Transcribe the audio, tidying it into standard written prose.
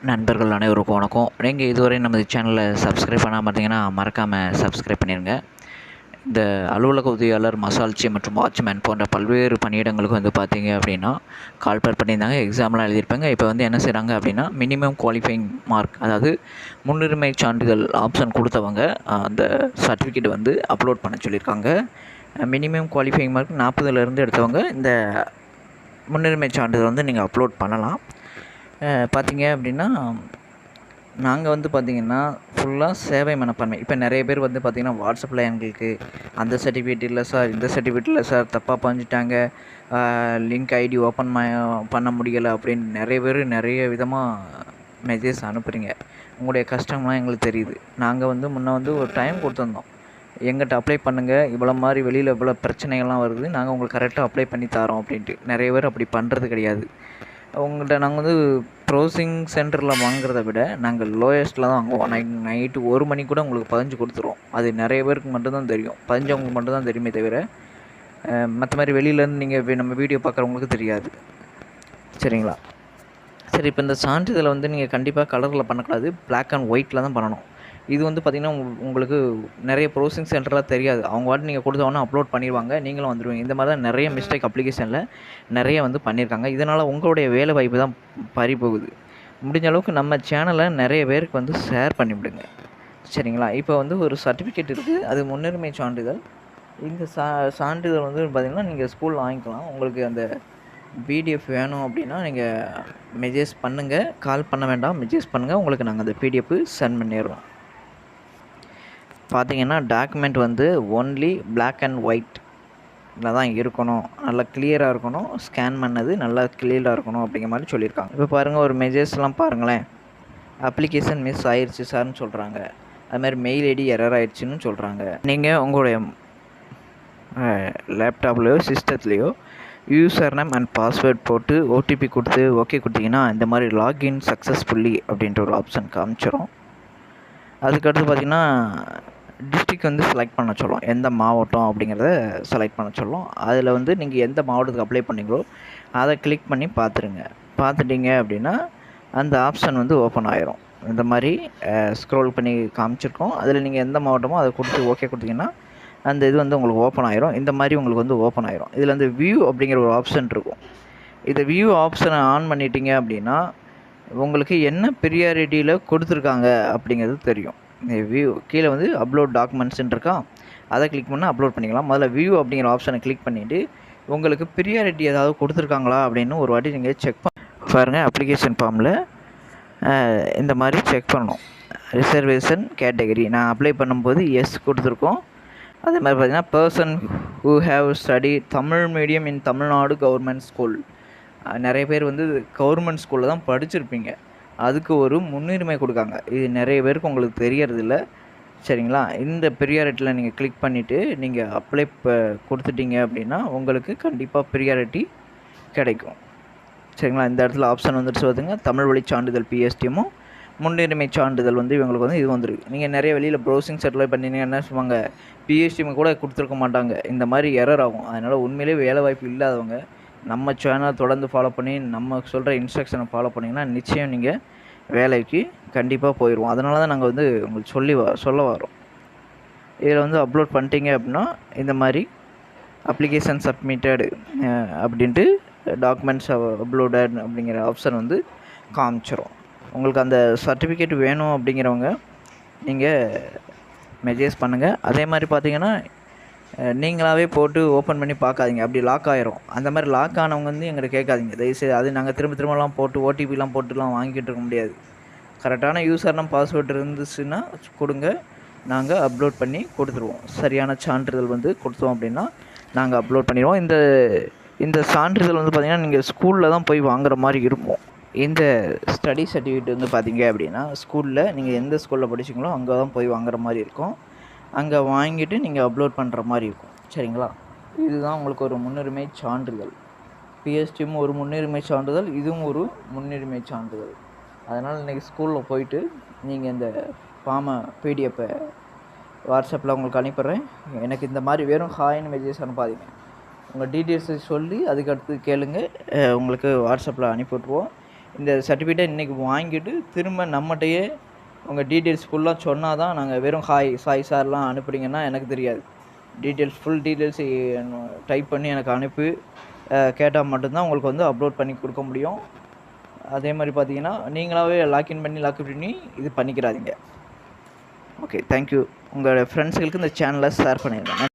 நண்பர்கள் அனைவருக்கும் வணக்கம். நீங்கள் இதுவரை நமது சேனலை சப்ஸ்கிரைப் பண்ணாமல் இருந்தீங்கன்னா மறக்காமல் சப்ஸ்கிரைப் பண்ணிடுங்க. இந்த அலுவலக உதவியாளர், மசால்ச்சி மற்றும் வாட்ச்மேன் போன்ற பல்வேறு பணியிடங்களுக்கு வந்து பார்த்தீங்க அப்படின்னா கால்பேர் பண்ணியிருந்தாங்க. எக்ஸாம்லாம் எழுதியிருப்பாங்க. இப்போ வந்து என்ன செய்கிறாங்க அப்படின்னா மினிமம் குவாலிஃபைங் மார்க், அதாவது முன்னுரிமை சான்றிதழ் ஆப்ஷன் கொடுத்தவங்க அந்த சர்டிஃபிகேட் வந்து அப்லோட் பண்ண சொல்லியிருக்காங்க. மினிமம் குவாலிஃபைங் மார்க் 40லேருந்து எடுத்தவங்க இந்த முன்னுரிமை சான்றிதழ் வந்து நீங்கள் அப்லோட் பண்ணலாம். பார்த்தீங்க அப்படின்னா நாங்கள் வந்து பார்த்திங்கன்னா ஃபுல்லாக சேவை மனப்பான்மை. இப்போ நிறைய பேர் வந்து பார்த்திங்கன்னா வாட்ஸ்அப்பில் எங்களுக்கு அந்த சர்டிஃபிகேட் இல்லை சார், இந்த சர்டிஃபிகேட் இல்லை சார், தப்பாக பதிஞ்சிட்டாங்க, லிங்க் ஐடி ஓப்பன் பண்ண முடியலை அப்படின்னு நிறைய பேர் நிறைய விதமாக மெசேஜ் அனுப்புகிறீங்க. உங்களுடைய கஷ்டம்லாம் எங்களுக்கு தெரியுது. நாங்கள் வந்து முன்னே வந்து ஒரு டைம் கொடுத்துருந்தோம், எங்கிட்ட அப்ளை பண்ணுங்கள், இவ்வளோ மாதிரி வெளியில் இவ்வளோ பிரச்சனைகள்லாம் வருது, நாங்கள் உங்களுக்கு கரெக்டாக அப்ளை பண்ணி தரோம் அப்படின்ட்டு. நிறைய பேர் அப்படி பண்ணுறது கிடையாது. உங்கள்கிட்ட நாங்கள் வந்து ப்ரௌசிங் சென்டரில் வாங்குறத விட நாங்கள் லோயஸ்ட்டில் தான் வாங்குவோம். நைட்டு 1 மணிக்கு கூட உங்களுக்கு பதிஞ்சு கொடுத்துருவோம். அது நிறைய பேருக்கு மட்டும்தான் தெரியும், பதிஞ்சவங்களுக்கு மட்டும்தான் தெரியுமே தவிர மற்ற மாதிரி வெளியிலேருந்து நீங்கள் நம்ம வீடியோ பார்க்குறவங்களுக்கு தெரியாது. சரிங்களா? சரி, இப்போ இந்த சான்றிதழை வந்து நீங்கள் கண்டிப்பாக கலரில் பண்ணக்கூடாது, பிளாக் அண்ட் ஒயிட்டில் தான் பண்ணணும். இது வந்து பார்த்திங்கன்னா உங்களுக்கு நிறைய ப்ரௌசிங் சென்டர்லாம் தெரியாது. அவங்க வாட்டி நீங்கள் கொடுத்தவொன்னே அப்லோட் பண்ணிடுவாங்க, நீங்களும் வந்துடுவீங்க. இந்த மாதிரி தான் நிறைய மிஸ்டேக் அப்ளிகேஷனில் நிறைய வந்து பண்ணியிருக்காங்க. இதனால் உங்களுடைய வேலை வாய்ப்பு தான் பறி போகுது. முடிஞ்ச அளவுக்கு நம்ம சேனலை நிறைய பேருக்கு வந்து ஷேர் பண்ணிவிடுங்க. சரிங்களா? இப்போ வந்து ஒரு சர்டிஃபிகேட் இருக்குது, அது முன்னுரிமை சான்றிதழ். இந்த சான்றிதழ் வந்து பார்த்திங்கன்னா நீங்கள் ஸ்கூலில் வாங்கிக்கலாம். உங்களுக்கு அந்த பிடிஎஃப் வேணும் அப்படின்னா நீங்கள் மெசேஜ் பண்ணுங்கள், கால் பண்ண வேண்டாம், மெசேஜ் பண்ணுங்கள். உங்களுக்கு நாங்கள் அந்த பிடிஎஃப் சென்ட் பண்ணிடுறோம். பார்த்திங்கன்னா டாக்குமெண்ட் வந்து ஒன்லி பிளாக் அண்ட் ஒயிட்டில் தான் இருக்கணும், நல்லா கிளியராக இருக்கணும், ஸ்கேன் பண்ணது நல்லா கிளியராக இருக்கணும் அப்படிங்கிற மாதிரி சொல்லியிருக்காங்க. இப்போ பாருங்கள், ஒரு மெசேஜ்லாம் பாருங்களேன், அப்ளிகேஷன் மிஸ் ஆயிடுச்சு சார்னு சொல்கிறாங்க. அதுமாதிரி மெயில் ஐடி எரர் ஆயிடுச்சுன்னு சொல்கிறாங்க. நீங்கள் உங்களுடைய லேப்டாப்லேயோ சிஸ்டத்துலேயோ யூசர் நேம் அண்ட் பாஸ்வேர்ட் போட்டு ஓடிபி கொடுத்து ஓகே கொடுத்தீங்கன்னா இந்த மாதிரி லாகின் சக்ஸஸ்ஃபுல்லி அப்படின்ற ஒரு ஆப்ஷன் காமிச்சிடும். அதுக்கடுத்து பார்த்திங்கன்னா டிஸ்ட்ரிக் வந்து செலக்ட் பண்ண சொல்லும், எந்த மாவட்டம் அப்படிங்கிறத செலக்ட் பண்ண சொல்லும். அதில் வந்து நீங்கள் எந்த மாவட்டத்துக்கு அப்ளை பண்ணீங்களோ அதை கிளிக் பண்ணி பார்த்துருங்க. பார்த்துட்டிங்க அப்படின்னா அந்த ஆப்ஷன் வந்து ஓப்பன் ஆயிரும். இந்த மாதிரி ஸ்க்ரோல் பண்ணி காமிச்சிருக்கோம். அதில் நீங்கள் எந்த மாவட்டமோ அதை கொடுத்து ஓகே கொடுத்தீங்கன்னா அந்த இது வந்து உங்களுக்கு ஓப்பன் ஆயிரும். இந்த மாதிரி உங்களுக்கு வந்து ஓப்பன் ஆயிரும். இதில் வந்து வியூ அப்படிங்கிற ஒரு ஆப்ஷன் இருக்கும். இதை வியூ ஆப்ஷனை ஆன் பண்ணிட்டீங்க அப்படின்னா உங்களுக்கு என்ன ப்ரியாரிட்டியில் கொடுத்துருக்காங்க அப்படிங்கிறது தெரியும். வியூ கீழே வந்து அப்லோட் டாக்குமெண்ட்ஸ்ன்னு இருக்கா, அதை கிளிக் பண்ணால் அப்லோட் பண்ணிக்கலாம். முதல்ல வியூ அப்படிங்கிற ஆப்ஷனை கிளிக் பண்ணிவிட்டு உங்களுக்கு ப்ரியாரிட்டி ஏதாவது கொடுத்துருக்காங்களா அப்படின்னு ஒரு வாட்டி நீங்கள் செக் பாருங்கள். அப்ளிகேஷன் ஃபார்மில் இந்த மாதிரி செக் பண்ணணும். ரிசர்வேஷன் கேட்டகரி நான் அப்ளை பண்ணும்போது எஸ் கொடுத்துருக்கோம். அதே மாதிரி பார்த்திங்கன்னா person who have study Tamil medium in Tamil Nadu government school. நிறைய பேர் வந்து கவர்மெண்ட் ஸ்கூலில் தான் படிச்சிருப்பீங்க, அதுக்கு ஒரு முன்னுரிமை கொடுக்காங்க. இது நிறைய பேருக்கு உங்களுக்கு தெரியறதில்ல. சரிங்களா? இந்த ப்ரியாரிட்டியில் நீங்கள் கிளிக் பண்ணிவிட்டு நீங்கள் அப்ளை கொடுத்துட்டீங்க அப்படின்னா உங்களுக்கு கண்டிப்பாக ப்ரியாரிட்டி கிடைக்கும். சரிங்களா? இந்த இடத்துல ஆப்ஷன் வந்துட்டு சொல்லுங்க, தமிழ் வழி சான்றிதழ் பிஎஸ்டிஎம்மும் முன்னுரிமை சான்றிதழ் வந்து இவங்களுக்கு வந்து இது வந்துருக்கு. நீங்கள் நிறைய வெளியில் ப்ரௌசிங் செட்டில் பண்ணிங்கன்னா என்ன சொல்லுவாங்க, பிஎஸ்டிஎம் கூட கொடுத்துருக்க மாட்டாங்க, இந்த மாதிரி எரர் ஆகும். அதனால் உண்மையிலே வேலை வாய்ப்பு இல்லாதவங்க நம்ம சேனலை தொடர்ந்து ஃபாலோ பண்ணி நம்ம சொல்கிற இன்ஸ்ட்ரக்ஷனை ஃபாலோ பண்ணிங்கன்னா நிச்சயம் நீங்கள் வேலைக்கு கண்டிப்பாக போயிடுவோம். அதனால தான் நாங்கள் வந்து உங்களுக்கு சொல்ல வரோம். இதில் வந்து அப்லோட் பண்ணிட்டீங்க அப்படின்னா இந்த மாதிரி அப்ளிகேஷன் சப்மிட்டடு அப்படின்ட்டு டாக்குமெண்ட்ஸ் அப்லோடட் அப்படிங்கிற ஆப்ஷன் வந்து காமிச்சிரும். உங்களுக்கு அந்த சர்டிஃபிகேட் வேணும் அப்படிங்கிறவங்க நீங்கள் மெசேஜ் பண்ணுங்கள். அதே மாதிரி பார்த்தீங்கன்னா நீங்களாகவே போட்டு ஓப்பன் பண்ணி பார்க்காதீங்க, அப்படி லாக் ஆயிரும். அந்த மாதிரி லாக் ஆனவங்க வந்து எங்கிட்ட கேட்காதீங்க தயவுசெய்து. அது நாங்கள் திரும்பலாம் போட்டு ஓடிபிலாம் போட்டுலாம் வாங்கிட்டு இருக்க முடியாது. கரெக்டான யூசர் நேம் பாஸ்வேர்டு இருந்துச்சுன்னா கொடுங்க, நாங்கள் அப்லோட் பண்ணி கொடுத்துருவோம். சரியான சான்றிதழ் வந்து கொடுத்தோம் அப்படின்னா நாங்கள் அப்லோட் பண்ணிடுவோம். இந்த சான்றிதழ் வந்து பார்த்திங்கன்னா நீங்கள் ஸ்கூலில் தான் போய் வாங்குகிற மாதிரி இருக்கும். இந்த ஸ்டடி சர்டிஃபிகேட் வந்து பார்த்திங்க அப்படின்னா ஸ்கூலில் நீங்கள் எந்த ஸ்கூலில் படிச்சிங்களோ அங்கே தான் போய் வாங்குகிற மாதிரி இருக்கும். அங்கே வாங்கிட்டு நீங்கள் அப்லோட் பண்ணுற மாதிரி இருக்கும். சரிங்களா? இதுதான் உங்களுக்கு ஒரு முன்னுரிமை சான்றிதழ். பிஎஸ்டிஎம் ஒரு முன்னுரிமை சான்றிதழ், இதுவும் ஒரு முன்னுரிமை சான்றிதழ். அதனால் இன்றைக்கி ஸ்கூலில் போயிட்டு நீங்கள் இந்த ஃபார்மை பிடிஎஃப்பை வாட்ஸ்அப்பில் உங்களுக்கு அனுப்பிடுறேன். எனக்கு இந்த மாதிரி வெறும் ஹாய்னு மெசேஜ் அனுப்பாதீங்க, உங்கள் டீட்டெயில்ஸை சொல்லி அதுக்கடுத்து கேளுங்க, உங்களுக்கு வாட்ஸ்அப்பில் அனுப்பிவிட்ருவோம். இந்த சர்டிஃபிகேட்டை இன்றைக்கி வாங்கிட்டு திரும்ப நம்மகிட்டயே உங்கள் டீட்டெயில்ஸ் ஃபுல்லாக சொன்னால் தான் நாங்கள் வெறும் சாய் சார்லாம் அனுப்புறீங்கன்னா எனக்கு தெரியாது. ஃபுல் டீட்டெயில்ஸ் டைப் பண்ணி எனக்கு அனுப்பி கேட்டால் மட்டும்தான் உங்களுக்கு வந்து அப்லோட் பண்ணி கொடுக்க முடியும். அதே மாதிரி பார்த்தீங்கன்னா நீங்களாகவே லாக்இன் பண்ணி இது பண்ணிக்கிறாதீங்க. Okay, thank you. உங்களோட ஃப்ரெண்ட்ஸுகளுக்கு இந்த சேனலை ஷேர் பண்ணிடுங்க.